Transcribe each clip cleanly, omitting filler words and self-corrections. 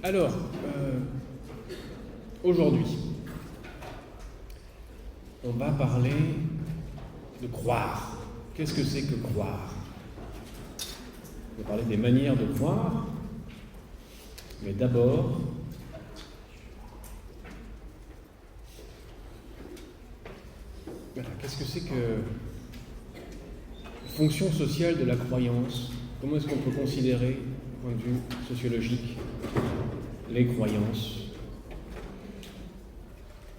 Alors, aujourd'hui, on va parler de croire. Qu'est-ce que c'est que croire? On va parler des manières de croire, mais d'abord, voilà, qu'est-ce que c'est que fonction sociale de la croyance? Comment est-ce qu'on peut considérer, du point de vue sociologique, les croyances?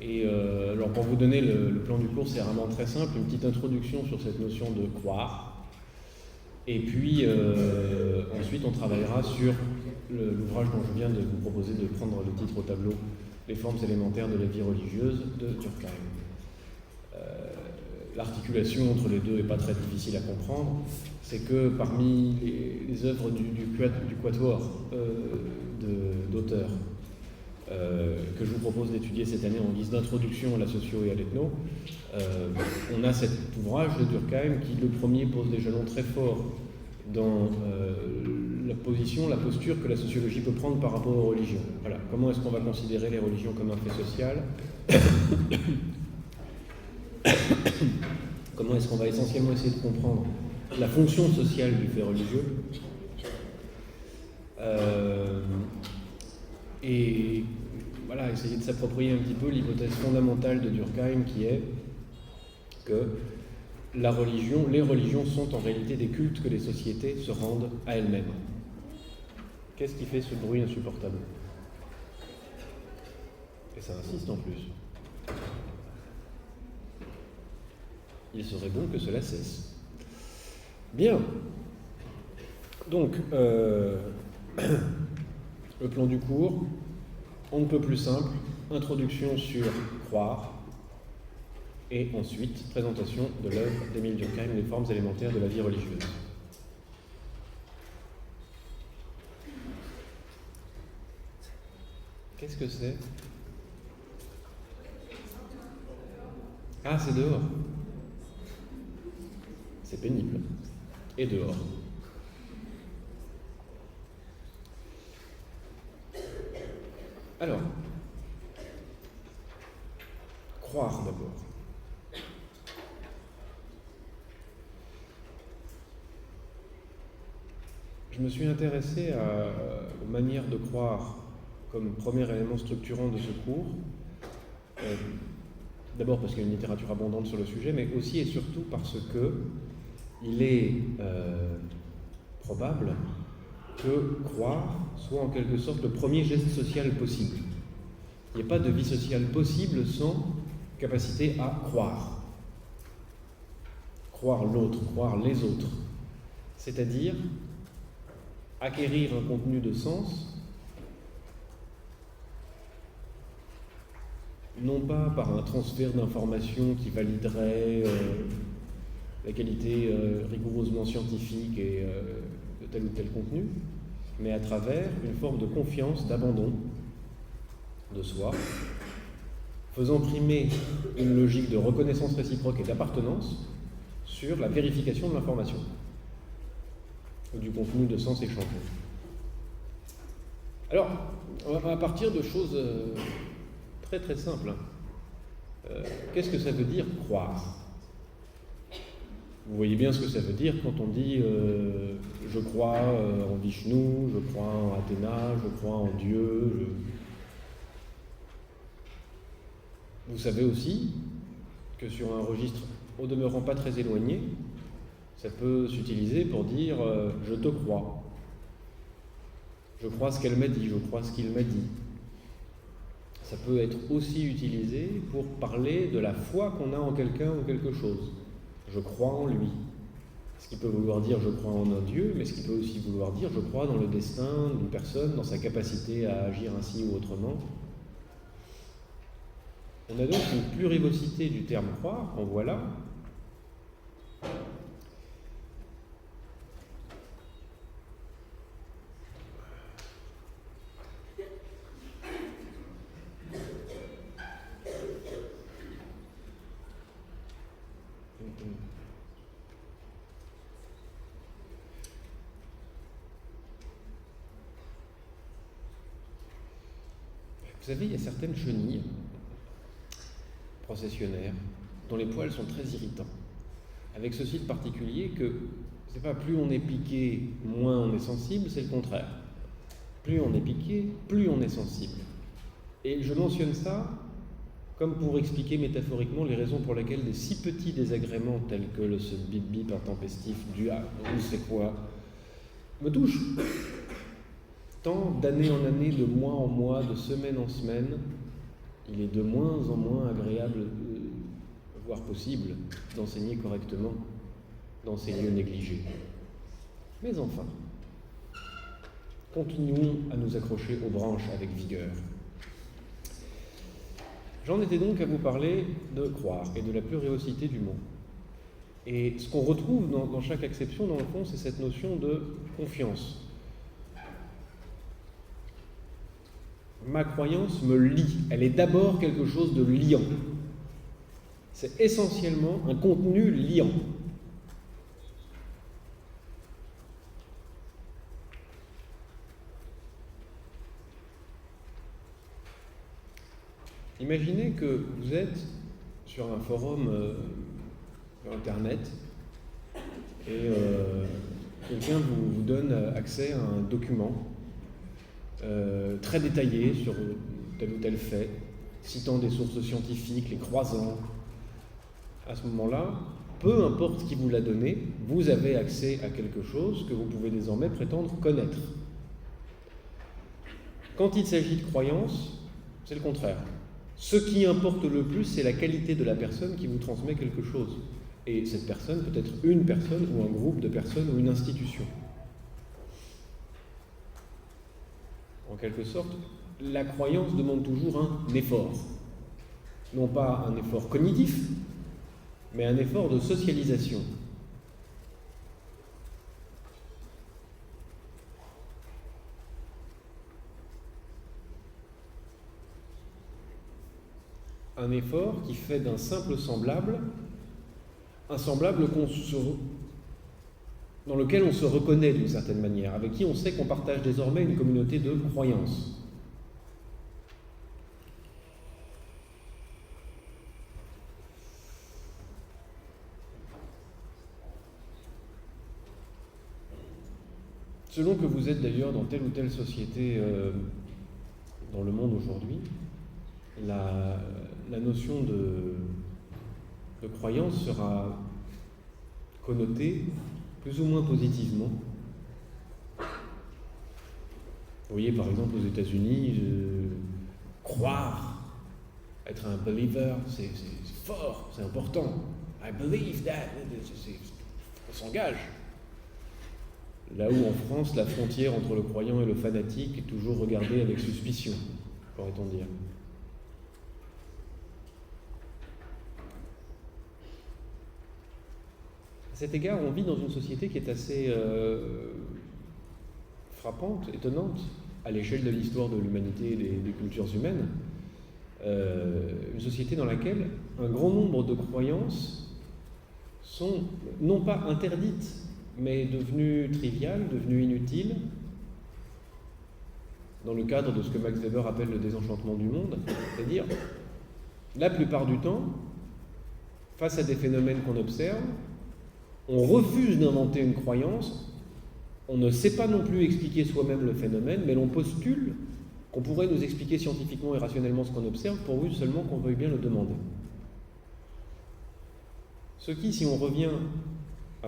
Et alors pour vous donner le plan du cours, c'est vraiment très simple, une petite introduction sur cette notion de croire. Et puis ensuite on travaillera sur l'ouvrage dont je viens de vous proposer de prendre le titre au tableau, Les formes élémentaires de la vie religieuse de Durkheim. L'articulation entre les deux n'est pas très difficile à comprendre. C'est que parmi les œuvres du quatuor d'auteurs que je vous propose d'étudier cette année en guise d'introduction à la socio et à l'ethno, on a cet ouvrage de Durkheim qui, le premier, pose des jalons très forts dans la posture que la sociologie peut prendre par rapport aux religions. Voilà. Comment est-ce qu'on va considérer les religions comme un fait social? Comment est-ce qu'on va essentiellement essayer de comprendre la fonction sociale du fait religieux? Et voilà, essayer de s'approprier un petit peu l'hypothèse fondamentale de Durkheim qui est que les religions sont en réalité des cultes que les sociétés se rendent à elles-mêmes. Qu'est-ce qui fait ce bruit insupportable? Et ça insiste en plus. Il serait bon que cela cesse. Bien. Donc, le plan du cours, on ne peut plus simple, introduction sur croire, et ensuite présentation de l'œuvre d'Émile Durkheim, Les formes élémentaires de la vie religieuse. Qu'est-ce que c'est? Ah, c'est dehors. C'est pénible. Et dehors. Alors, croire d'abord. Je me suis intéressé aux manières de croire comme premier élément structurant de ce cours. D'abord parce qu'il y a une littérature abondante sur le sujet, mais aussi et surtout parce que il est probable que croire soit en quelque sorte le premier geste social possible. Il n'y a pas de vie sociale possible sans capacité à croire. Croire l'autre, croire les autres. C'est-à-dire acquérir un contenu de sens, non pas par un transfert d'informations qui validerait la qualité rigoureusement scientifique de tel ou tel contenu, mais à travers une forme de confiance, d'abandon de soi, faisant primer une logique de reconnaissance réciproque et d'appartenance sur la vérification de l'information ou du contenu de sens échangé. Alors, on va partir de choses très très simples. Qu'est-ce que ça veut dire croire? Vous voyez bien ce que ça veut dire quand on dit je crois en Vishnu, je crois en Athéna, je crois en Dieu. Vous savez aussi que sur un registre au demeurant pas très éloigné, ça peut s'utiliser pour dire je te crois. Je crois ce qu'elle m'a dit, je crois ce qu'il m'a dit. Ça peut être aussi utilisé pour parler de la foi qu'on a en quelqu'un ou quelque chose. Je crois en lui. Ce qui peut vouloir dire je crois en un Dieu, mais ce qui peut aussi vouloir dire je crois dans le destin d'une personne, dans sa capacité à agir ainsi ou autrement. On a donc une plurivocité du terme croire, en voilà. Vous savez, il y a certaines chenilles processionnaires dont les poils sont très irritants. Avec ceci de particulier que c'est pas plus on est piqué, moins on est sensible, c'est le contraire. Plus on est piqué, plus on est sensible. Et je mentionne ça comme pour expliquer métaphoriquement les raisons pour lesquelles des si petits désagréments tels que ce bip-bip intempestif dû à on ne sait quoi me touchent. Tant d'année en année, de mois en mois, de semaine en semaine, il est de moins en moins agréable, voire possible, d'enseigner correctement dans ces lieux négligés. Mais enfin, continuons à nous accrocher aux branches avec vigueur. J'en étais donc à vous parler de croire et de la pluriosité du mot. Et ce qu'on retrouve dans chaque acception, dans le fond, c'est cette notion de confiance. Ma croyance me lie. Elle est d'abord quelque chose de liant. C'est essentiellement un contenu liant. Imaginez que vous êtes sur un forum internet et quelqu'un vous donne accès à un document très détaillé sur tel ou tel fait, citant des sources scientifiques, les croisant. À ce moment-là, peu importe qui vous l'a donné, vous avez accès à quelque chose que vous pouvez désormais prétendre connaître. Quand il s'agit de croyances, c'est le contraire. Ce qui importe le plus, c'est la qualité de la personne qui vous transmet quelque chose. Et cette personne peut être une personne ou un groupe de personnes ou une institution. En quelque sorte, la croyance demande toujours un effort. Non pas un effort cognitif, mais un effort de socialisation. Un effort qui fait d'un simple semblable un semblable dans lequel on se reconnaît d'une certaine manière, avec qui on sait qu'on partage désormais une communauté de croyances. Selon que vous êtes d'ailleurs dans telle ou telle société dans le monde aujourd'hui, la notion de croyance sera connotée plus ou moins positivement. Vous voyez, par exemple, aux États-Unis, croire, être un believer, c'est fort, c'est important. I believe that, on s'engage. Là où en France, la frontière entre le croyant et le fanatique est toujours regardée avec suspicion, pourrait-on dire. À cet égard, on vit dans une société qui est assez frappante, étonnante, à l'échelle de l'histoire de l'humanité et des cultures humaines. Une société dans laquelle un grand nombre de croyances sont non pas interdites, mais devenues triviales, devenues inutiles, dans le cadre de ce que Max Weber appelle le désenchantement du monde, c'est-à-dire, la plupart du temps, face à des phénomènes qu'on observe, on refuse d'inventer une croyance, on ne sait pas non plus expliquer soi-même le phénomène, mais l'on postule qu'on pourrait nous expliquer scientifiquement et rationnellement ce qu'on observe, pourvu seulement qu'on veuille bien le demander. Ce qui, si on revient à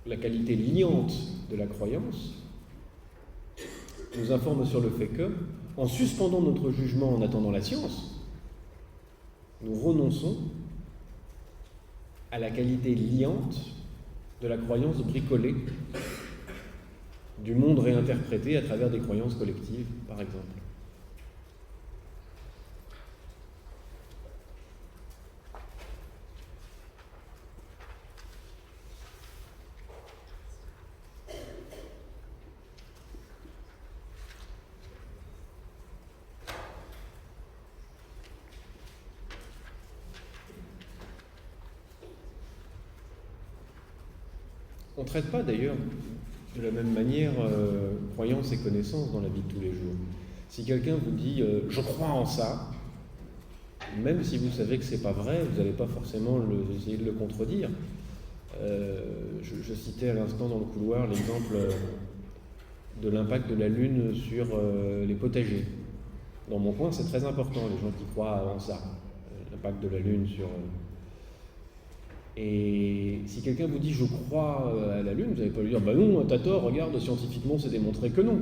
la qualité liante de la croyance, nous informe sur le fait que, en suspendant notre jugement en attendant la science, nous renonçons à la qualité liante de la croyance bricolée, du monde réinterprété à travers des croyances collectives, par exemple. On ne traite pas d'ailleurs de la même manière croyance et connaissance dans la vie de tous les jours. Si quelqu'un vous dit « je crois en ça », même si vous savez que c'est pas vrai, vous n'allez pas forcément essayer de le contredire. Je citais à l'instant dans le couloir l'exemple de l'impact de la Lune sur les potagers. Dans mon coin, c'est très important, les gens qui croient en ça, l'impact de la Lune sur... Et si quelqu'un vous dit « je crois à la Lune », vous n'allez pas lui dire « bah non, t'as tort, regarde, scientifiquement c'est démontré que non ».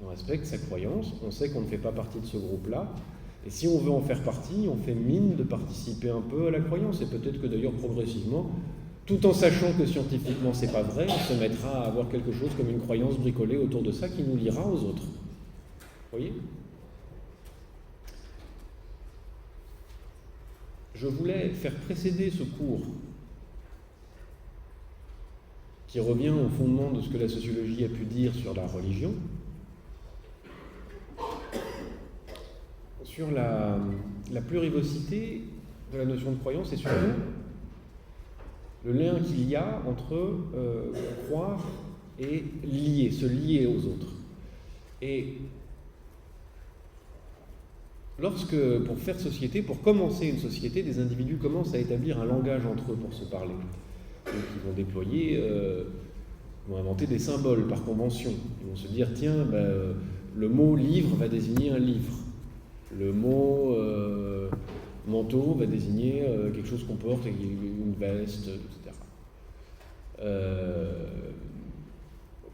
On respecte sa croyance, on sait qu'on ne fait pas partie de ce groupe-là, et si on veut en faire partie, on fait mine de participer un peu à la croyance, et peut-être que d'ailleurs progressivement, tout en sachant que scientifiquement c'est pas vrai, on se mettra à avoir quelque chose comme une croyance bricolée autour de ça qui nous liera aux autres. Vous voyez ? Je voulais faire précéder ce cours qui revient au fondement de ce que la sociologie a pu dire sur la religion, sur la plurivocité de la notion de croyance et surtout le lien qu'il y a entre croire et lier, se lier aux autres. Et lorsque, pour faire société, pour commencer une société, des individus commencent à établir un langage entre eux pour se parler. Donc ils vont déployer, ils vont inventer des symboles par convention. Ils vont se dire, tiens, le mot livre va désigner un livre. Le mot manteau va désigner quelque chose qu'on porte, une veste, etc.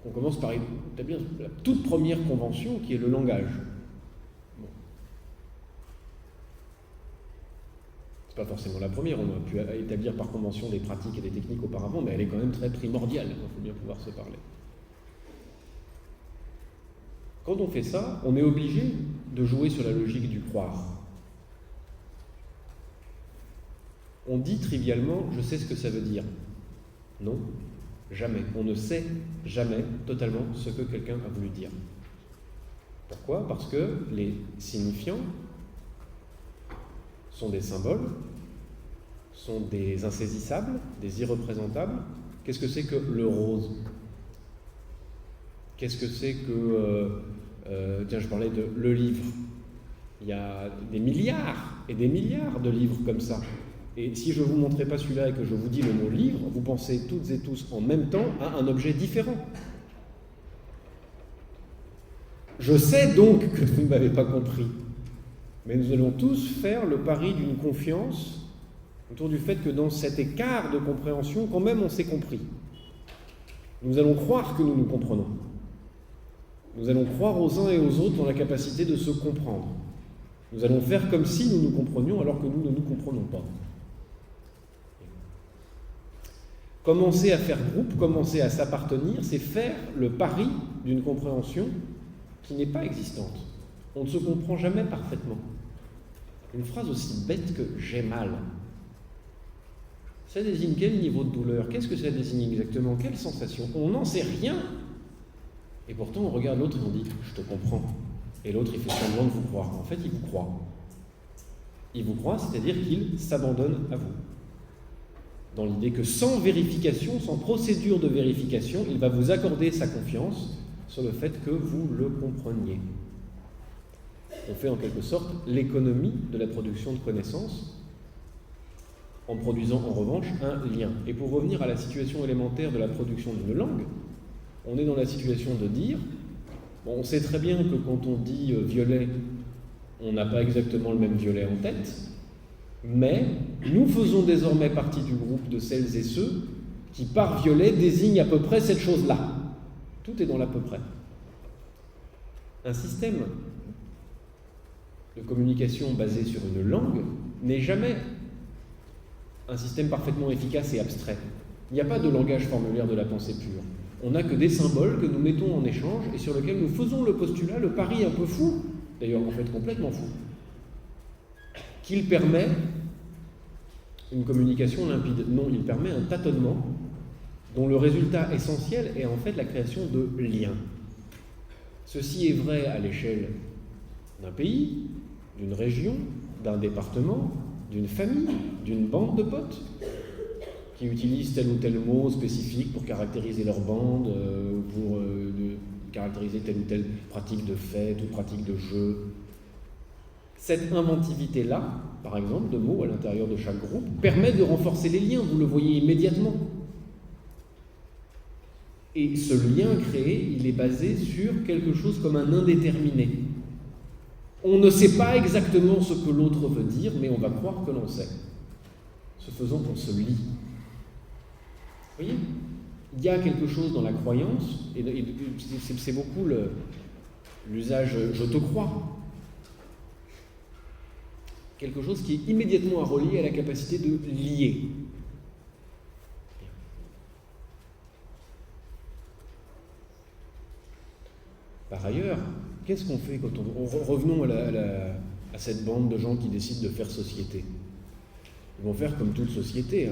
On commence par établir la toute première convention qui est le langage. Bon. C'est pas forcément la première, on a pu établir par convention des pratiques et des techniques auparavant, mais elle est quand même très primordiale, il faut bien pouvoir se parler. Quand on fait ça, on est obligé de jouer sur la logique du croire. On dit trivialement « je sais ce que ça veut dire ». Non, jamais. On ne sait jamais totalement ce que quelqu'un a voulu dire. Pourquoi ? Parce que les signifiants sont des symboles, sont des insaisissables, des irreprésentables. Qu'est-ce que c'est que le rose ? Qu'est-ce que c'est que... tiens, je parlais de le livre. Il y a des milliards et des milliards de livres comme ça. Et si je ne vous montrais pas celui-là et que je vous dis le mot livre, vous pensez toutes et tous en même temps à un objet différent. Je sais donc que vous ne m'avez pas compris. Mais nous allons tous faire le pari d'une confiance autour du fait que dans cet écart de compréhension, quand même on s'est compris. Nous allons croire que nous nous comprenons. Nous allons croire aux uns et aux autres dans la capacité de se comprendre. Nous allons faire comme si nous nous comprenions alors que nous ne nous comprenons pas. Commencer à faire groupe, commencer à s'appartenir, c'est faire le pari d'une compréhension qui n'est pas existante. On ne se comprend jamais parfaitement. Une phrase aussi bête que « j'ai mal ». Ça désigne quel niveau de douleur ? Qu'est-ce que ça désigne exactement ? Quelle sensation ? On n'en sait rien. Et pourtant, on regarde l'autre et on dit « je te comprends ». Et l'autre, il fait semblant de vous croire. En fait, il vous croit. Il vous croit, c'est-à-dire qu'il s'abandonne à vous. Dans l'idée que sans vérification, sans procédure de vérification, il va vous accorder sa confiance sur le fait que vous le compreniez. On fait en quelque sorte l'économie de la production de connaissances en produisant en revanche un lien. Et pour revenir à la situation élémentaire de la production d'une langue, on est dans la situation de dire, bon, on sait très bien que quand on dit violet, on n'a pas exactement le même violet en tête, mais nous faisons désormais partie du groupe de celles et ceux qui, par violet, désignent à peu près cette chose-là. Tout est dans l'à peu près. Un système de communication basé sur une langue n'est jamais un système parfaitement efficace et abstrait. Il n'y a pas de langage formulaire de la pensée pure. On n'a que des symboles que nous mettons en échange et sur lesquels nous faisons le postulat, le pari un peu fou, d'ailleurs en fait complètement fou, qu'il permet une communication limpide. Non, il permet un tâtonnement dont le résultat essentiel est en fait la création de liens. Ceci est vrai à l'échelle d'un pays, d'une région, d'un département, d'une famille, d'une bande de potes qui utilisent tel ou tel mot spécifique pour caractériser leur bande, pour caractériser telle ou telle pratique de fête ou pratique de jeu. Cette inventivité-là, par exemple, de mots à l'intérieur de chaque groupe, permet de renforcer les liens, vous le voyez immédiatement. Et ce lien créé, il est basé sur quelque chose comme un indéterminé. On ne sait pas exactement ce que l'autre veut dire, mais on va croire que l'on sait. Ce faisant, on se lie. Vous voyez ? Il y a quelque chose dans la croyance, et c'est beaucoup l'usage « je te crois ». Quelque chose qui est immédiatement à relier à la capacité de lier. Par ailleurs, qu'est-ce qu'on fait quand revenons à cette bande de gens qui décident de faire société. Ils vont faire comme toute société.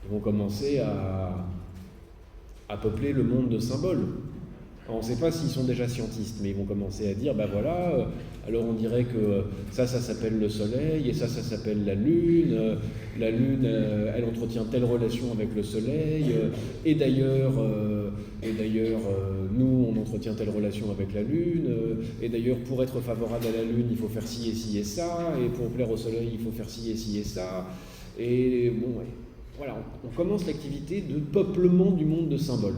Ils vont commencer à peupler le monde de symboles. Alors, on ne sait pas s'ils sont déjà scientistes, mais ils vont commencer à dire, voilà, alors on dirait que ça s'appelle le soleil, et ça s'appelle la lune. La lune, elle entretient telle relation avec le soleil, et d'ailleurs, nous, on entretient telle relation avec la lune, et d'ailleurs, pour être favorable à la lune, il faut faire ci et ça, et pour plaire au soleil, il faut faire ci et ça. Et bon, ouais. Voilà, on commence l'activité de peuplement du monde de symboles.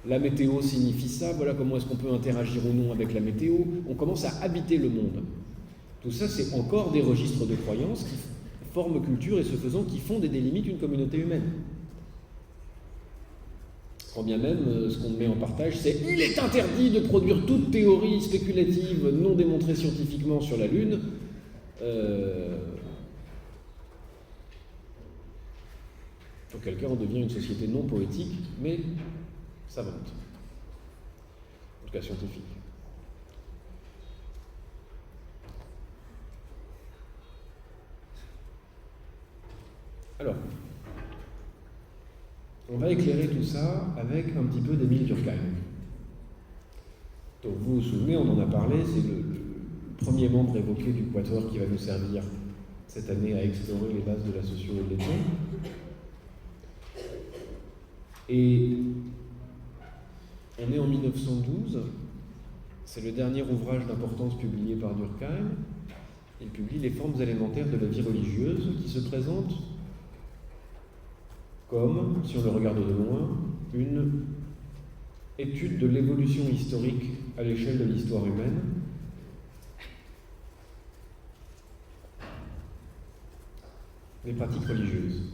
La météo signifie ça, voilà comment est-ce qu'on peut interagir ou non avec la météo. On commence à habiter le monde. Tout ça, c'est encore des registres de croyances qui forment culture et ce faisant qui font et délimitent une communauté humaine. Quand bien même, ce qu'on met en partage, c'est « il est interdit de produire toute théorie spéculative non démontrée scientifiquement sur la Lune ». Auquel cas, on devient une société non poétique, mais savante. En tout cas, scientifique. Alors, on va éclairer tout ça avec un petit peu d'Émile Durkheim. Donc, vous vous souvenez, on en a parlé, c'est le premier membre évoqué du Quatuor qui va nous servir cette année à explorer les bases de la socio-élection. Et on est en 1912, c'est le dernier ouvrage d'importance publié par Durkheim. Il publie Les formes élémentaires de la vie religieuse, qui se présente comme, si on le regarde de loin, une étude de l'évolution historique à l'échelle de l'histoire humaine, des pratiques religieuses.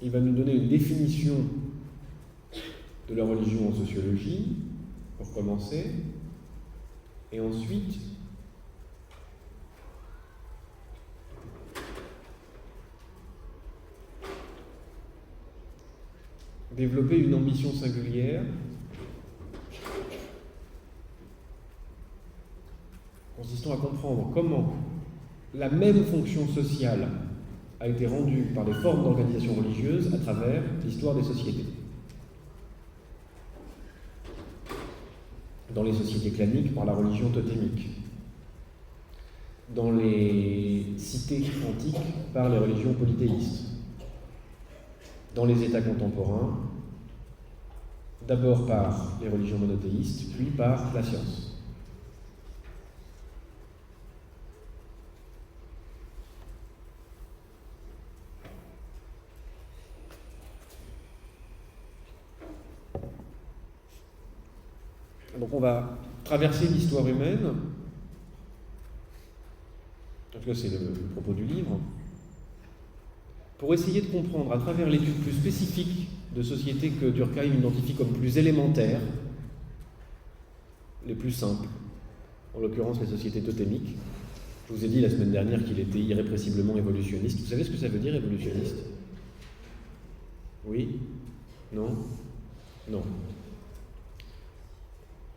Il va nous donner une définition de la religion en sociologie, pour commencer, et ensuite développer une ambition singulière consistant à comprendre comment la même fonction sociale a été rendue par des formes d'organisation religieuse à travers l'histoire des sociétés. Dans les sociétés claniques, par la religion totémique. Dans les cités antiques, par les religions polythéistes. Dans les États contemporains, d'abord par les religions monothéistes, puis par la science. Donc on va traverser l'histoire humaine, en tout cas c'est le propos du livre, pour essayer de comprendre à travers l'étude plus spécifique de sociétés que Durkheim identifie comme plus élémentaires, les plus simples, en l'occurrence les sociétés totémiques. Je vous ai dit la semaine dernière qu'il était irrépressiblement évolutionniste. Vous savez ce que ça veut dire, évolutionniste? Oui? Non? Non.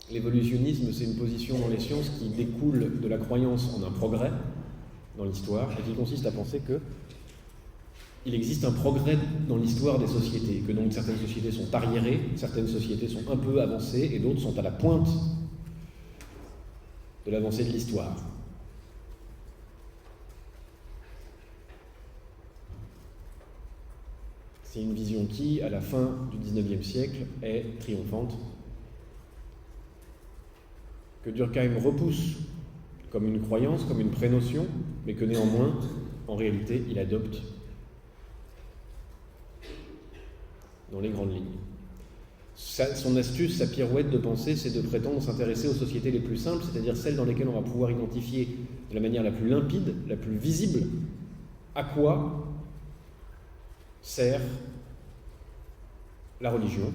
L'évolutionnisme, c'est une position dans les sciences qui découle de la croyance en un progrès dans l'histoire et qui consiste à penser qu'il existe un progrès dans l'histoire des sociétés, que donc certaines sociétés sont arriérées, certaines sociétés sont un peu avancées et d'autres sont à la pointe de l'avancée de l'histoire. C'est une vision qui, à la fin du XIXe siècle, est triomphante, que Durkheim repousse comme une croyance, comme une prénotion, mais que néanmoins, en réalité, il adopte dans les grandes lignes. Son astuce, sa pirouette de pensée, c'est de prétendre s'intéresser aux sociétés les plus simples, c'est-à-dire celles dans lesquelles on va pouvoir identifier de la manière la plus limpide, la plus visible, à quoi sert la religion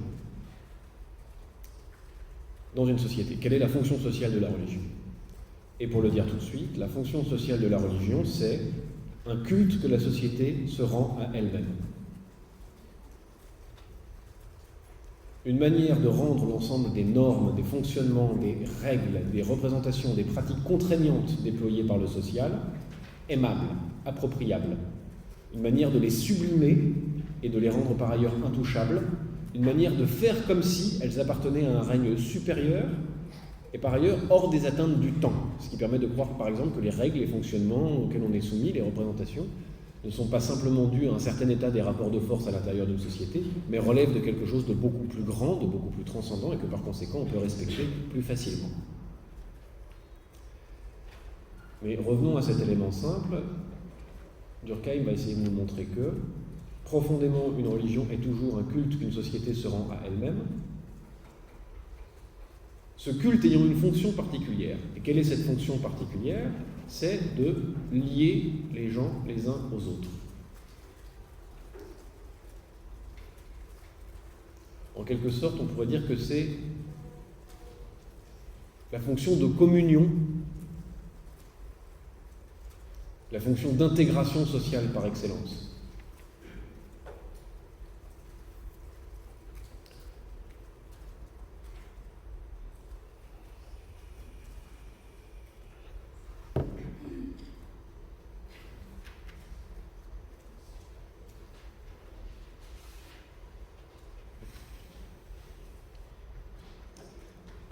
dans une société. Quelle est la fonction sociale de la religion? Et pour le dire tout de suite, la fonction sociale de la religion, c'est un culte que la société se rend à elle-même. Une manière de rendre l'ensemble des normes, des fonctionnements, des règles, des représentations, des pratiques contraignantes déployées par le social, aimable, appropriable. Une manière de les sublimer et de les rendre par ailleurs intouchables. Une manière de faire comme si elles appartenaient à un règne supérieur et par ailleurs hors des atteintes du temps. Ce qui permet de croire par exemple que les règles, les fonctionnements auxquels on est soumis, les représentations, ne sont pas simplement dus à un certain état des rapports de force à l'intérieur d'une société, mais relèvent de quelque chose de beaucoup plus grand, de beaucoup plus transcendant, et que par conséquent on peut respecter plus facilement. Mais revenons à cet élément simple. Durkheim va essayer de nous montrer que, profondément, une religion est toujours un culte qu'une société se rend à elle-même, ce culte ayant une fonction particulière. Et quelle est cette fonction particulière? C'est de lier les gens les uns aux autres. En quelque sorte, on pourrait dire que c'est la fonction de communion, la fonction d'intégration sociale par excellence.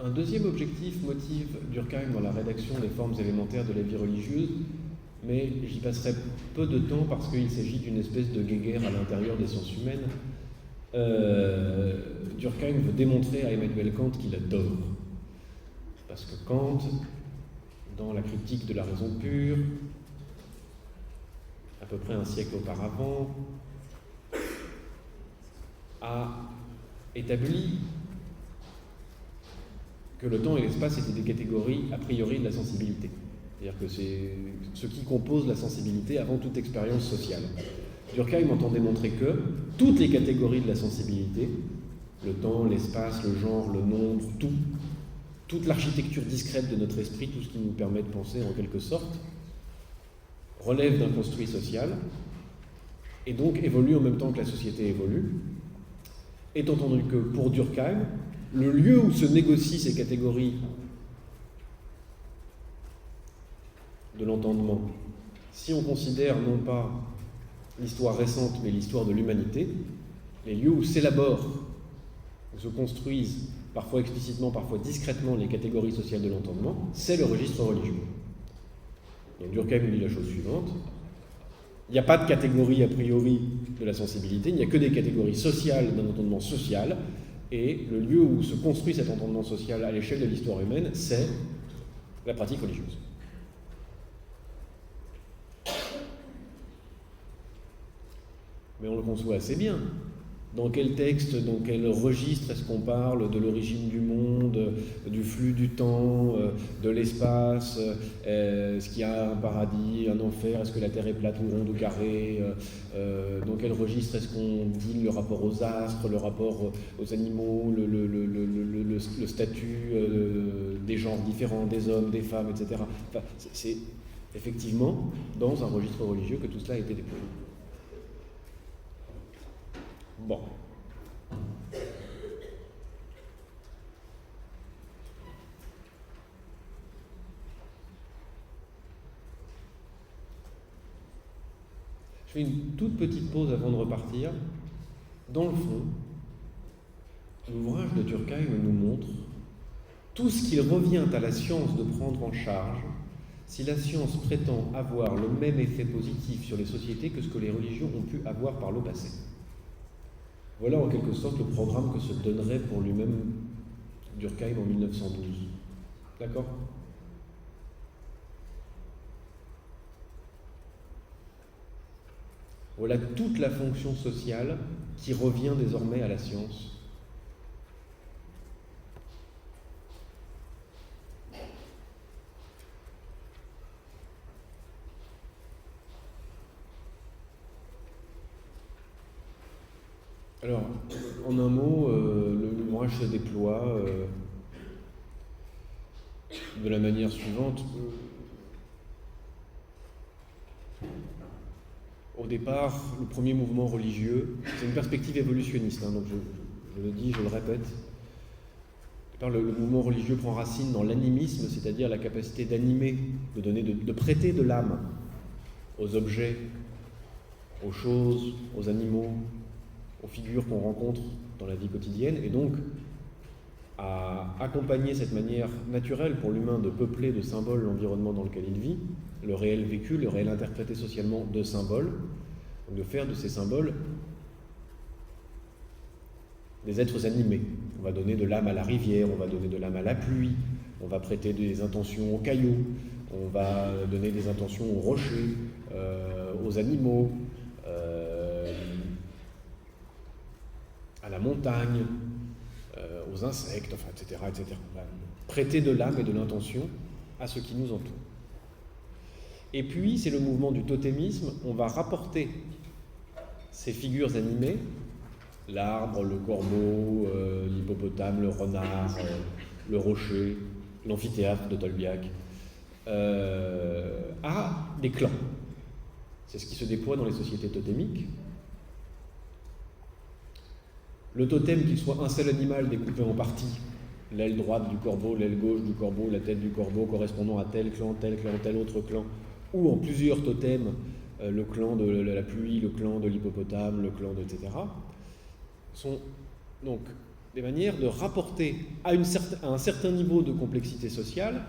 Un deuxième objectif motive Durkheim dans la rédaction des formes élémentaires de la vie religieuse, mais j'y passerai peu de temps parce qu'il s'agit d'une espèce de guéguerre à l'intérieur des sciences humaines. Durkheim veut démontrer à Emmanuel Kant qu'il a tort. Parce que Kant, dans la critique de la raison pure, à peu près un siècle auparavant, a établi que le temps et l'espace étaient des catégories a priori de la sensibilité. C'est-à-dire que c'est ce qui compose la sensibilité avant toute expérience sociale. Durkheim entend démontrer que toutes les catégories de la sensibilité, le temps, l'espace, le genre, le nombre, toute l'architecture discrète de notre esprit, tout ce qui nous permet de penser en quelque sorte, relève d'un construit social et donc évolue en même temps que la société évolue, étant entendu que pour Durkheim, le lieu où se négocient ces catégories de l'entendement, si on considère non pas l'histoire récente mais l'histoire de l'humanité, les lieux où s'élaborent, où se construisent, parfois explicitement, parfois discrètement, les catégories sociales de l'entendement, c'est le registre religieux. Et Durkheim dit la chose suivante: il n'y a pas de catégorie a priori de la sensibilité, il n'y a que des catégories sociales d'un entendement social, et le lieu où se construit cet entendement social à l'échelle de l'histoire humaine, c'est la pratique religieuse. Mais on le conçoit assez bien. Dans quel texte, dans quel registre est-ce qu'on parle de l'origine du monde, du flux du temps, de l'espace, est-ce qu'il y a un paradis, un enfer, est-ce que la Terre est plate ou ronde ou carrée, dans quel registre est-ce qu'on dit le rapport aux astres, le rapport aux animaux, le statut des genres différents, des hommes, des femmes, etc. Enfin, c'est effectivement dans un registre religieux que tout cela a été déployé. Bon. Je fais une toute petite pause avant de repartir. Dans le fond, l'ouvrage de Durkheim nous montre tout ce qu'il revient à la science de prendre en charge si la science prétend avoir le même effet positif sur les sociétés que ce que les religions ont pu avoir par le passé. Voilà en quelque sorte le programme que se donnerait pour lui-même Durkheim en 1912. D'accord ? Voilà toute la fonction sociale qui revient désormais à la science. Alors, en un mot, l'ouvrage se déploie de la manière suivante. Au départ, le premier mouvement religieux, c'est une perspective évolutionniste, donc je le dis, je le répète. Au départ, le mouvement religieux prend racine dans l'animisme, c'est-à-dire la capacité d'animer, de prêter de l'âme aux objets, aux choses, aux animaux, aux figures qu'on rencontre dans la vie quotidienne, et donc à accompagner cette manière naturelle pour l'humain de peupler de symboles l'environnement dans lequel il vit, le réel vécu, le réel interprété socialement de symboles, donc de faire de ces symboles des êtres animés. On va donner de l'âme à la rivière, on va donner de l'âme à la pluie, on va prêter des intentions aux cailloux, on va donner des intentions aux rochers, aux animaux, à la montagne, aux insectes, enfin, etc., etc. On va prêter de l'âme et de l'intention à ce qui nous entoure. Et puis, c'est le mouvement du totémisme, on va rapporter ces figures animées, l'arbre, le corbeau, l'hippopotame, le renard, le rocher, l'amphithéâtre de Tolbiac, à des clans. C'est ce qui se déploie dans les sociétés totémiques. Le totem, qu'il soit un seul animal découpé en parties, l'aile droite du corbeau, l'aile gauche du corbeau, la tête du corbeau correspondant à tel clan, tel autre clan, ou en plusieurs totems, le clan de la pluie, le clan de l'hippopotame, le clan de etc., sont donc des manières de rapporter à un certain niveau de complexité sociale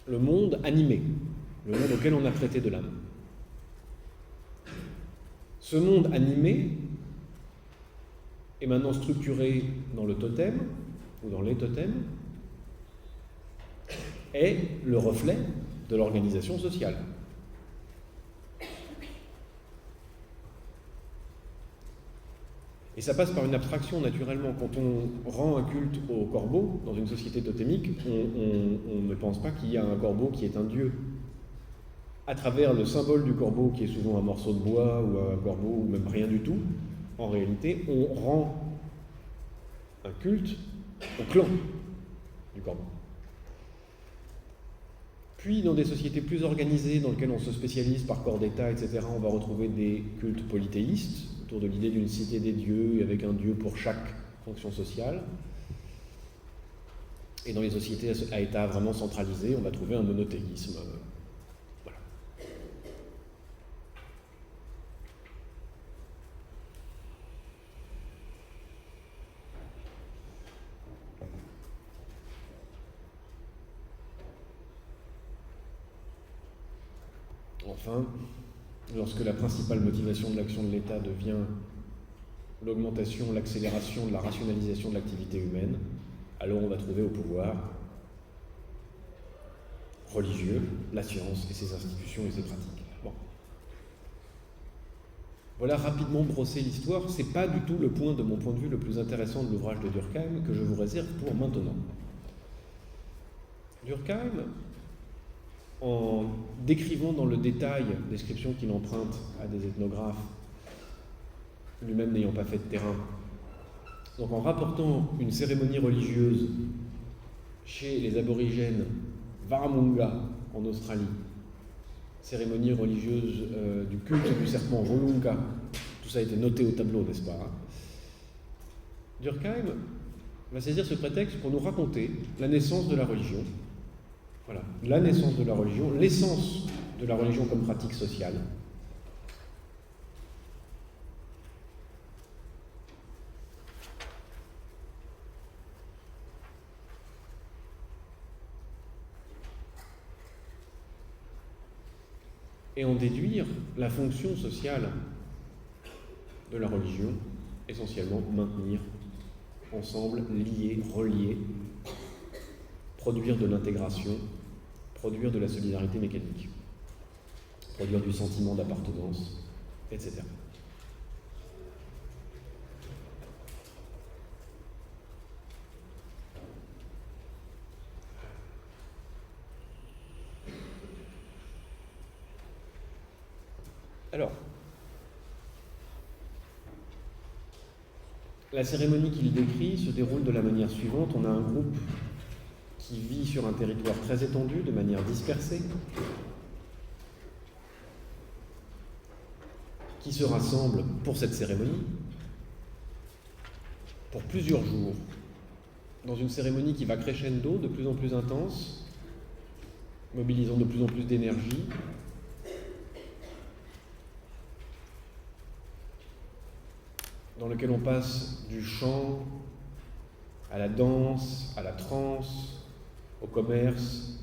le monde animé, le monde auquel on a prêté de l'âme. Ce monde animé est maintenant structuré dans le totem, ou dans les totems, est le reflet de l'organisation sociale. Et ça passe par une abstraction, naturellement. Quand on rend un culte au corbeau, dans une société totémique, on ne pense pas qu'il y a un corbeau qui est un dieu. À travers le symbole du corbeau, qui est souvent un morceau de bois, ou un corbeau, ou même rien du tout, en réalité, on rend un culte au clan du corbeau. Puis, dans des sociétés plus organisées, dans lesquelles on se spécialise par corps d'État, etc., on va retrouver des cultes polythéistes, autour de l'idée d'une cité des dieux, avec un dieu pour chaque fonction sociale. Et dans les sociétés à État vraiment centralisées, on va trouver un monothéisme. Voilà. Enfin, lorsque la principale motivation de l'action de l'État devient l'augmentation, l'accélération de la rationalisation de l'activité humaine, alors on va trouver au pouvoir religieux la science et ses institutions et ses pratiques. Bon. Voilà rapidement brossé l'histoire. C'est pas du tout le point, de mon point de vue, le plus intéressant de l'ouvrage de Durkheim que je vous réserve pour maintenant. Durkheim, en décrivant dans le détail, description qu'il emprunte à des ethnographes, lui-même n'ayant pas fait de terrain, donc en rapportant une cérémonie religieuse chez les aborigènes Varamunga en Australie, cérémonie religieuse du culte du serpent Volunga, tout ça a été noté au tableau, n'est-ce pas, hein? Durkheim va saisir ce prétexte pour nous raconter la naissance de la religion. Voilà, la naissance de la religion, l'essence de la religion comme pratique sociale. et en déduire la fonction sociale de la religion, essentiellement maintenir ensemble, liés, reliés, produire de l'intégration, produire de la solidarité mécanique, produire du sentiment d'appartenance, etc. Alors, la cérémonie qu'il décrit se déroule de la manière suivante. On a un groupe qui vit sur un territoire très étendu, de manière dispersée, qui se rassemble pour cette cérémonie, pour plusieurs jours, dans une cérémonie qui va crescendo, de plus en plus intense, mobilisant de plus en plus d'énergie, dans lequel on passe du chant à la danse, à la transe, au commerce,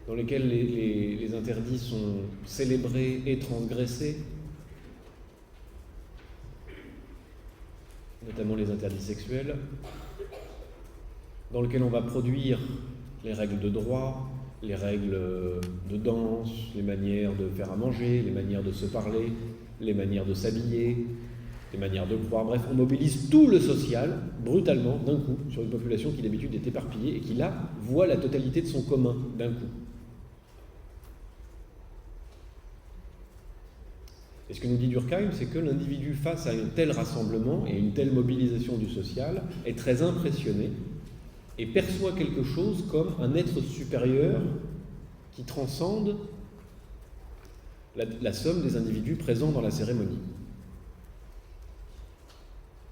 dans lequel les interdits sont célébrés et transgressés, notamment les interdits sexuels, dans lequel on va produire les règles de droit, les règles de danse, les manières de faire à manger, les manières de se parler, les manières de s'habiller, les manières de croire. Bref, on mobilise tout le social, brutalement, d'un coup, sur une population qui d'habitude est éparpillée et qui, là, voit la totalité de son commun, d'un coup. Et ce que nous dit Durkheim, c'est que l'individu, face à un tel rassemblement et une telle mobilisation du social, est très impressionné et perçoit quelque chose comme un être supérieur qui transcende la somme des individus présents dans la cérémonie.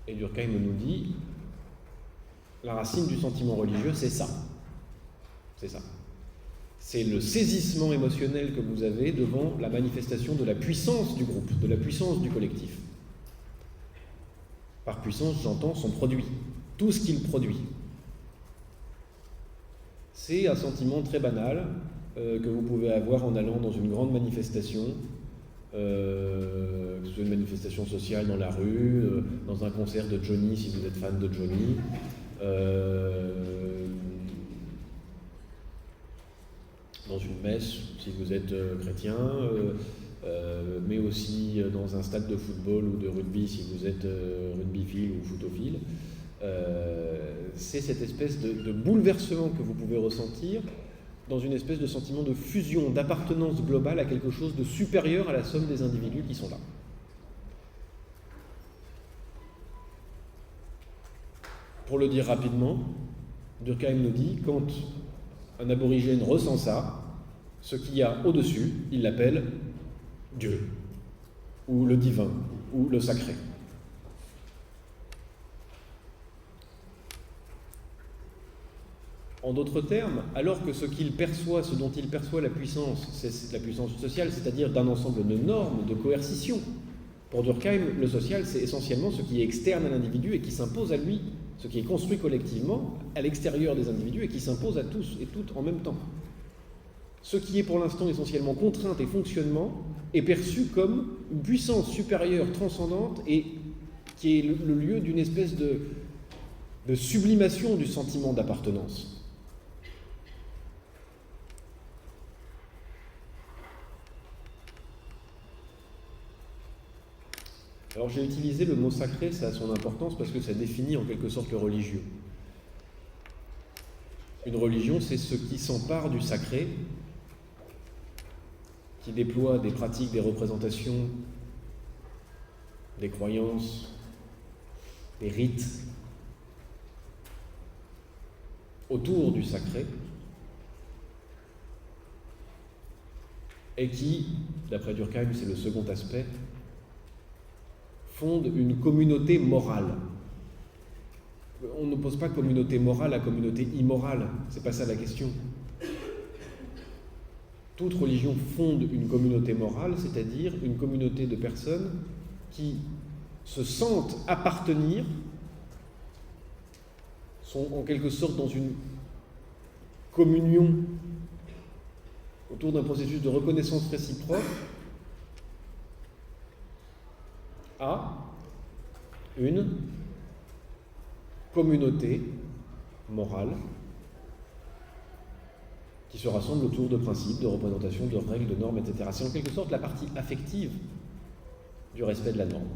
Et Durkheim nous dit, la racine du sentiment religieux, c'est ça. C'est ça. C'est le saisissement émotionnel que vous avez devant la manifestation de la puissance du groupe, de la puissance du collectif. Par puissance, j'entends son produit, tout ce qu'il produit. C'est un sentiment très banal que vous pouvez avoir en allant dans une grande manifestation, que ce soit une manifestation sociale dans la rue, dans un concert de Johnny si vous êtes fan de Johnny, dans une messe si vous êtes chrétien, mais aussi dans un stade de football ou de rugby si vous êtes rugbyphile ou footophile. C'est cette espèce de bouleversement que vous pouvez ressentir dans une espèce de sentiment de fusion, d'appartenance globale à quelque chose de supérieur à la somme des individus qui sont là. Pour le dire rapidement, Durkheim nous dit, quand un aborigène ressent ça, ce qu'il y a au-dessus, il l'appelle Dieu, ou le divin, ou le sacré. En d'autres termes, alors que ce qu'il perçoit, ce dont il perçoit la puissance, c'est la puissance sociale, c'est-à-dire d'un ensemble de normes, de coercition. Pour Durkheim, le social, c'est essentiellement ce qui est externe à l'individu et qui s'impose à lui, ce qui est construit collectivement à l'extérieur des individus et qui s'impose à tous et toutes en même temps. Ce qui est pour l'instant essentiellement contrainte et fonctionnement est perçu comme une puissance supérieure, transcendante et qui est le lieu d'une espèce de sublimation du sentiment d'appartenance. Alors j'ai utilisé le mot sacré, ça a son importance parce que ça définit en quelque sorte le religieux. Une religion, c'est ce qui s'empare du sacré, qui déploie des pratiques, des représentations, des croyances, des rites autour du sacré, et qui, d'après Durkheim, c'est le second aspect, fonde une communauté morale. On ne pose pas communauté morale à communauté immorale, c'est pas ça la question. Toute religion fonde une communauté morale, c'est-à-dire une communauté de personnes qui se sentent appartenir, sont en quelque sorte dans une communion autour d'un processus de reconnaissance réciproque à une communauté morale qui se rassemble autour de principes, de représentations, de règles, de normes, etc. C'est en quelque sorte la partie affective du respect de la norme.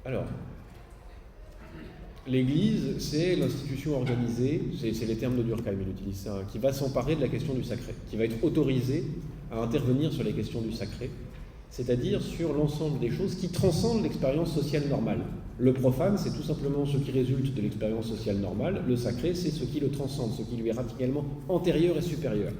Alors, l'Église, c'est l'institution organisée, c'est les termes de Durkheim, il utilise ça, qui va s'emparer de la question du sacré, qui va être autorisée à intervenir sur les questions du sacré, c'est-à-dire sur l'ensemble des choses qui transcendent l'expérience sociale normale. Le profane, c'est tout simplement ce qui résulte de l'expérience sociale normale, le sacré, c'est ce qui le transcende, ce qui lui est radicalement antérieur et supérieur.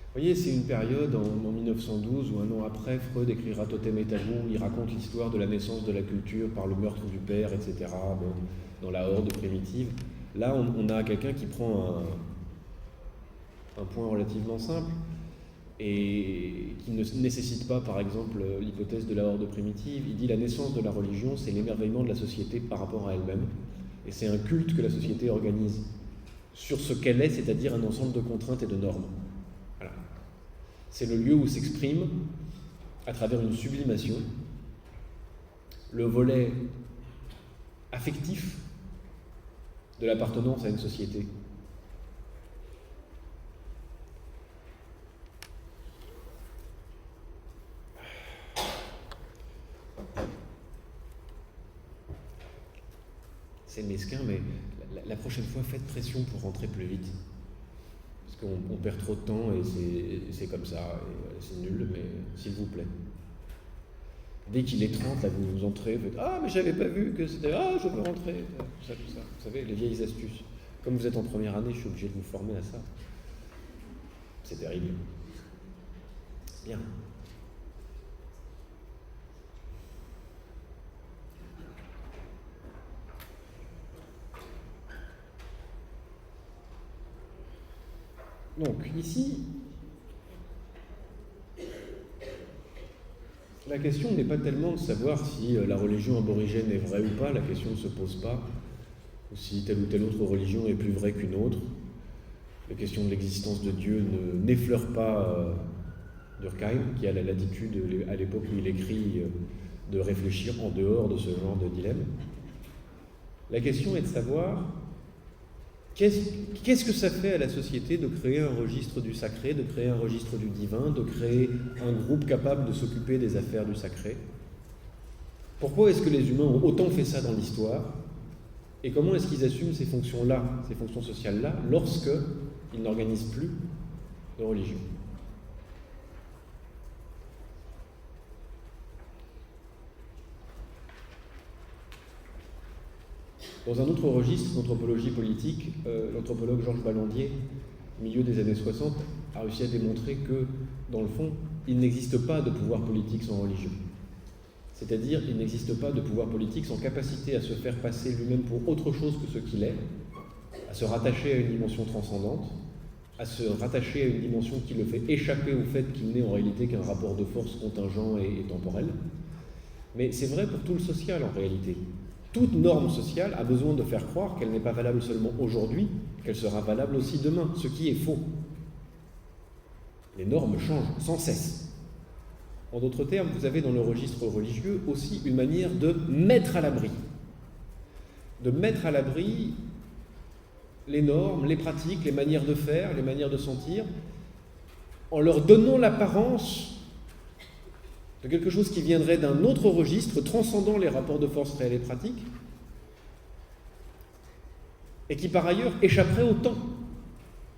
Vous voyez, c'est une période en 1912 ou un an après, Freud écrira Totem et Tabou, il raconte l'histoire de la naissance de la culture par le meurtre du père, etc., dans la horde primitive. Là, on a quelqu'un qui prend un point relativement simple et qui ne nécessite pas, par exemple, l'hypothèse de la horde primitive. Il dit la naissance de la religion, c'est l'émerveillement de la société par rapport à elle-même. Et c'est un culte que la société organise sur ce qu'elle est, c'est-à-dire un ensemble de contraintes et de normes. C'est le lieu où s'exprime, à travers une sublimation, le volet affectif de l'appartenance à une société. C'est mesquin, mais la prochaine fois, faites pression pour rentrer plus vite. Parce qu'on perd trop de temps et c'est comme ça, et c'est nul, mais s'il vous plaît. Dès qu'il est 30, là, vous entrez, vous faites « Ah, mais j'avais pas vu que c'était... Ah, je veux rentrer !» Tout ça. Vous savez, les vieilles astuces. Comme vous êtes en première année, je suis obligé de vous former à ça. C'est terrible. Bien. Donc, ici, la question n'est pas tellement de savoir si la religion aborigène est vraie ou pas, la question ne se pose pas, ou si telle ou telle autre religion est plus vraie qu'une autre. La question de l'existence de Dieu n'effleure pas Durkheim, qui a la latitude, à l'époque où il écrit, de réfléchir en dehors de ce genre de dilemme. La question est de savoir qu'est-ce que ça fait à la société de créer un registre du sacré, de créer un registre du divin, de créer un groupe capable de s'occuper des affaires du sacré? Pourquoi est-ce que les humains ont autant fait ça dans l'histoire? Et comment est-ce qu'ils assument ces fonctions-là, ces fonctions sociales-là, lorsqu'ils n'organisent plus de religion? Dans un autre registre d'anthropologie politique, l'anthropologue Georges Ballandier, au milieu des années 60, a réussi à démontrer que, dans le fond, il n'existe pas de pouvoir politique sans religion. C'est-à-dire, il n'existe pas de pouvoir politique sans capacité à se faire passer lui-même pour autre chose que ce qu'il est, à se rattacher à une dimension transcendante, à se rattacher à une dimension qui le fait échapper au fait qu'il n'est en réalité qu'un rapport de force contingent et temporel. Mais c'est vrai pour tout le social, en réalité. Toute norme sociale a besoin de faire croire qu'elle n'est pas valable seulement aujourd'hui, qu'elle sera valable aussi demain, ce qui est faux. Les normes changent sans cesse. En d'autres termes, vous avez dans le registre religieux aussi une manière de mettre à l'abri. De mettre à l'abri les normes, les pratiques, les manières de faire, les manières de sentir, en leur donnant l'apparence de quelque chose qui viendrait d'un autre registre, transcendant les rapports de force réels et pratiques, et qui par ailleurs échapperait au temps,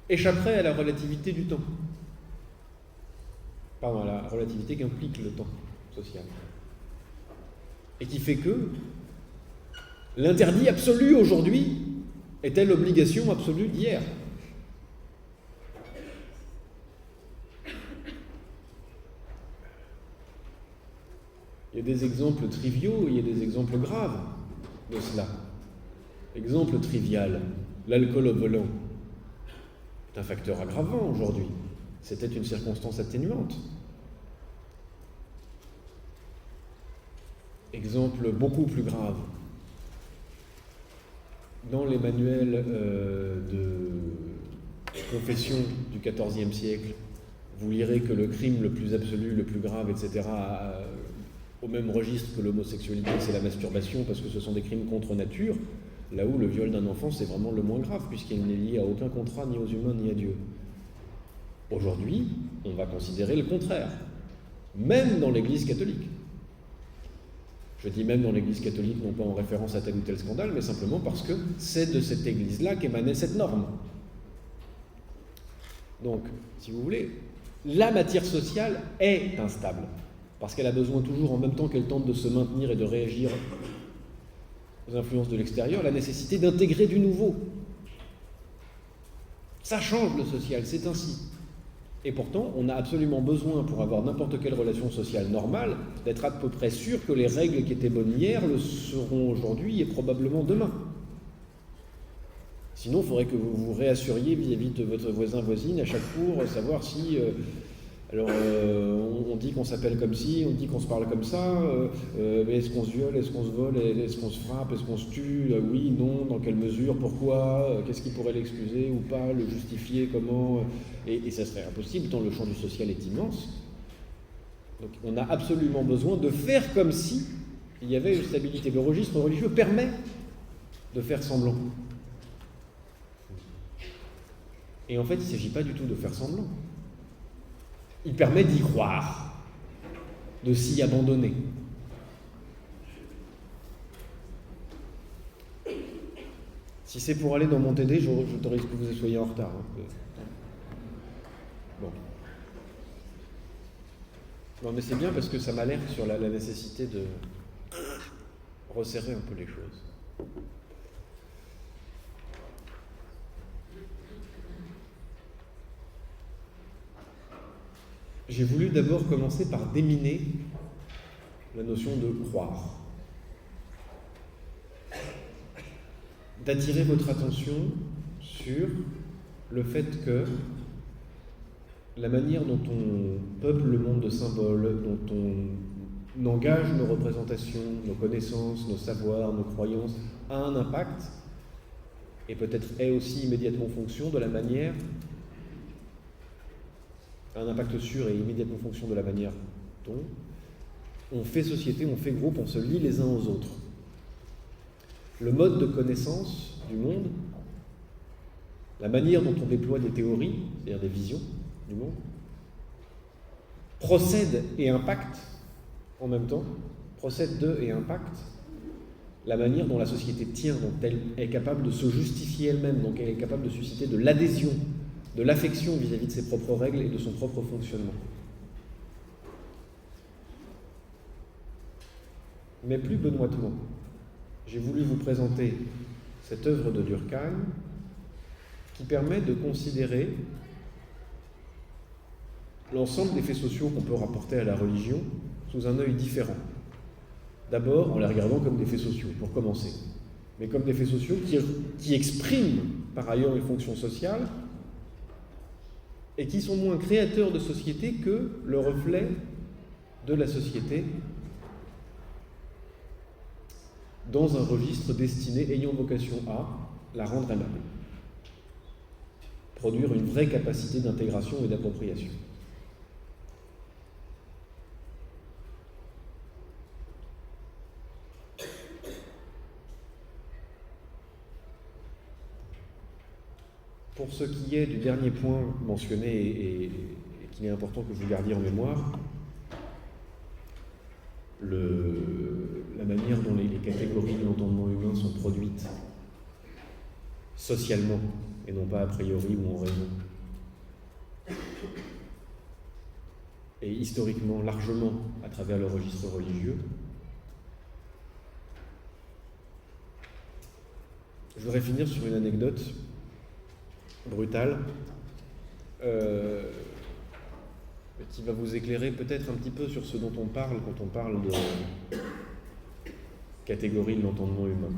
échapperait à la relativité du temps. Pardon, à la relativité qu'implique le temps social. Et qui fait que l'interdit absolu aujourd'hui était l'obligation absolue d'hier. Il y a des exemples triviaux, il y a des exemples graves de cela. Exemple trivial, l'alcool au volant est un facteur aggravant aujourd'hui. C'était une circonstance atténuante. Exemple beaucoup plus grave. Dans les manuels de confession du XIVe siècle, vous lirez que le crime le plus absolu, le plus grave, etc., au même registre que l'homosexualité, c'est la masturbation, parce que ce sont des crimes contre nature, là où le viol d'un enfant, c'est vraiment le moins grave, puisqu'il n'est lié à aucun contrat, ni aux humains, ni à Dieu. Aujourd'hui, on va considérer le contraire, même dans l'Église catholique. Je dis même dans l'Église catholique, non pas en référence à tel ou tel scandale, mais simplement parce que c'est de cette Église-là qu'émanait cette norme. Donc, si vous voulez, la matière sociale est instable, parce qu'elle a besoin toujours, en même temps qu'elle tente de se maintenir et de réagir aux influences de l'extérieur, la nécessité d'intégrer du nouveau. Ça change le social, c'est ainsi. Et pourtant, on a absolument besoin, pour avoir n'importe quelle relation sociale normale, d'être à peu près sûr que les règles qui étaient bonnes hier le seront aujourd'hui et probablement demain. Sinon, il faudrait que vous vous réassuriez vis-à-vis de votre voisin-voisine à chaque cours, savoir si... on dit qu'on s'appelle comme ci, on dit qu'on se parle comme ça, mais est-ce qu'on se viole, est-ce qu'on se vole, est-ce qu'on se frappe, est-ce qu'on se tue, oui, non, dans quelle mesure, pourquoi, qu'est-ce qui pourrait l'excuser ou pas, le justifier, comment, et ça serait impossible tant le champ du social est immense. Donc on a absolument besoin de faire comme si il y avait une stabilité. Le registre religieux permet de faire semblant. Et en fait, il ne s'agit pas du tout de faire semblant. Il permet d'y croire, de s'y abandonner. Si c'est pour aller dans mon TD, j'autorise que vous soyez en retard. Bon. Non, mais c'est bien parce que ça m'alerte sur la nécessité de resserrer un peu les choses. J'ai voulu d'abord commencer par déminer la notion de croire. D'attirer votre attention sur le fait que la manière dont on peuple le monde de symboles, dont on engage nos représentations, nos connaissances, nos savoirs, nos croyances, a un impact, et peut-être est aussi immédiatement fonction de la manière, un impact sûr et immédiatement fonction de la manière dont on fait société, on fait groupe, on se lie les uns aux autres. Le mode de connaissance du monde, la manière dont on déploie des théories, c'est-à-dire des visions du monde, procède et impacte en même temps, procède de et impacte la manière dont la société tient, dont elle est capable de se justifier elle-même, donc elle est capable de susciter de l'adhésion, de l'affection vis-à-vis de ses propres règles et de son propre fonctionnement. Mais plus benoîtement, j'ai voulu vous présenter cette œuvre de Durkheim qui permet de considérer l'ensemble des faits sociaux qu'on peut rapporter à la religion sous un œil différent. D'abord, en les regardant comme des faits sociaux, pour commencer, mais comme des faits sociaux qui expriment par ailleurs une fonction sociale et qui sont moins créateurs de société que le reflet de la société dans un registre destiné, ayant vocation à la rendre aimable. Produire une vraie capacité d'intégration et d'appropriation. Pour ce qui est du dernier point mentionné et qu'il est important que vous gardiez en mémoire, la manière dont les catégories de l'entendement humain sont produites socialement et non pas a priori ou en raison, et historiquement largement à travers le registre religieux. Je voudrais finir sur une anecdote brutale. qui va vous éclairer peut-être un petit peu sur ce dont on parle quand on parle de catégorie de l'entendement humain.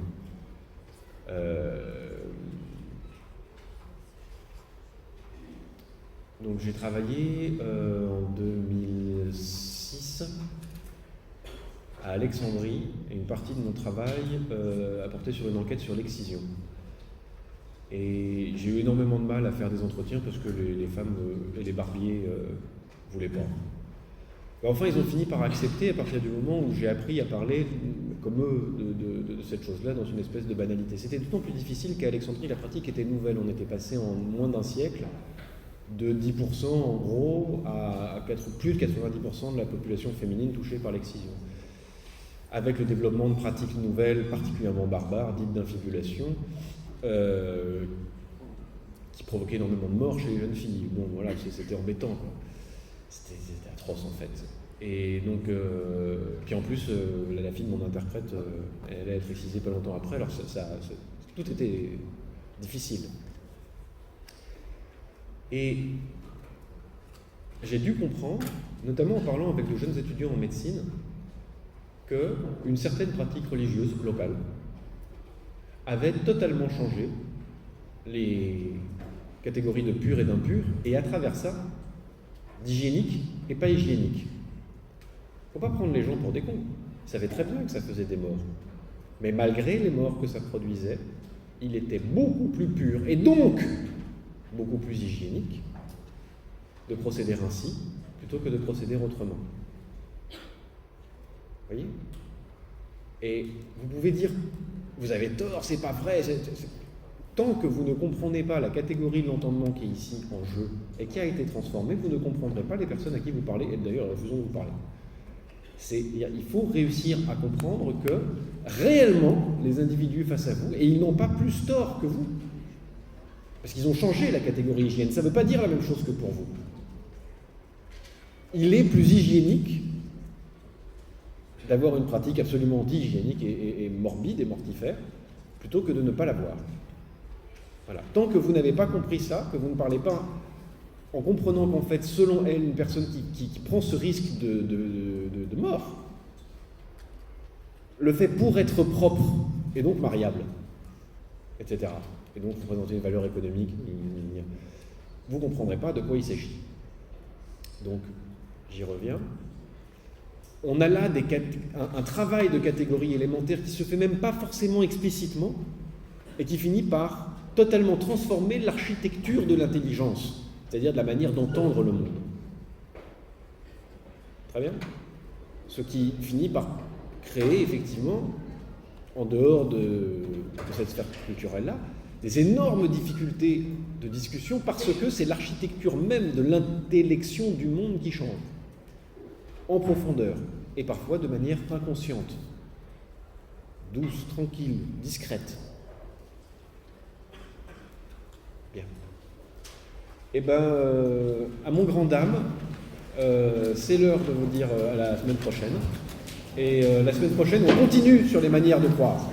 Donc j'ai travaillé en 2006 à Alexandrie, et une partie de mon travail a porté sur une enquête sur l'excision. Et j'ai eu énormément de mal à faire des entretiens parce que les femmes et les barbiers voulaient pas. Mais enfin, ils ont fini par accepter à partir du moment où j'ai appris à parler comme eux de cette chose-là dans une espèce de banalité. C'était d'autant plus difficile qu'à Alexandrie, la pratique était nouvelle. On était passé en moins d'un siècle de 10% en gros à plus de 90% de la population féminine touchée par l'excision. Avec le développement de pratiques nouvelles, particulièrement barbares, dites d'infibulation, qui provoquaient énormément de morts chez les jeunes filles. Bon, voilà, c'était embêtant, quoi. C'était atroce, en fait. Et donc, puis en plus, la fille de mon interprète, elle allait être excisée pas longtemps après, alors tout était difficile. Et j'ai dû comprendre, notamment en parlant avec de jeunes étudiants en médecine, qu'une certaine pratique religieuse locale avait totalement changé les catégories de pur et d'impur, et à travers ça, d'hygiénique et pas hygiénique. Il ne faut pas prendre les gens pour des cons. Ils savaient très bien que ça faisait des morts. Mais malgré les morts que ça produisait, il était beaucoup plus pur, et donc beaucoup plus hygiénique, de procéder ainsi, plutôt que de procéder autrement. Vous voyez ? Et vous pouvez dire, vous avez tort, c'est pas vrai. Tant que vous ne comprenez pas la catégorie de l'entendement qui est ici en jeu et qui a été transformée, vous ne comprendrez pas les personnes à qui vous parlez, et d'ailleurs refusons de vous parler. Il faut réussir à comprendre que réellement, les individus face à vous, et ils n'ont pas plus tort que vous, parce qu'ils ont changé la catégorie hygiène. Ça ne veut pas dire la même chose que pour vous. Il est plus hygiénique d'avoir une pratique absolument anti-hygiénique et morbide et mortifère, plutôt que de ne pas l'avoir. Voilà. Tant que vous n'avez pas compris ça, que vous ne parlez pas en comprenant qu'en fait, selon elle, une personne qui prend ce risque de mort, le fait pour être propre, et donc mariable, etc., et donc représenter une valeur économique, vous ne comprendrez pas de quoi il s'agit. Donc, j'y reviens. On a là un travail de catégorie élémentaire qui se fait même pas forcément explicitement et qui finit par totalement transformer l'architecture de l'intelligence, c'est-à-dire de la manière d'entendre le monde. Très bien. Ce qui finit par créer effectivement, en dehors de cette sphère culturelle-là, des énormes difficultés de discussion parce que c'est l'architecture même de l'intellection du monde qui change, en profondeur, et parfois de manière inconsciente, douce, tranquille, discrète. Bien. Eh bien, à mon grand dame, c'est l'heure de vous dire à la semaine prochaine. Et la semaine prochaine, on continue sur les manières de croire.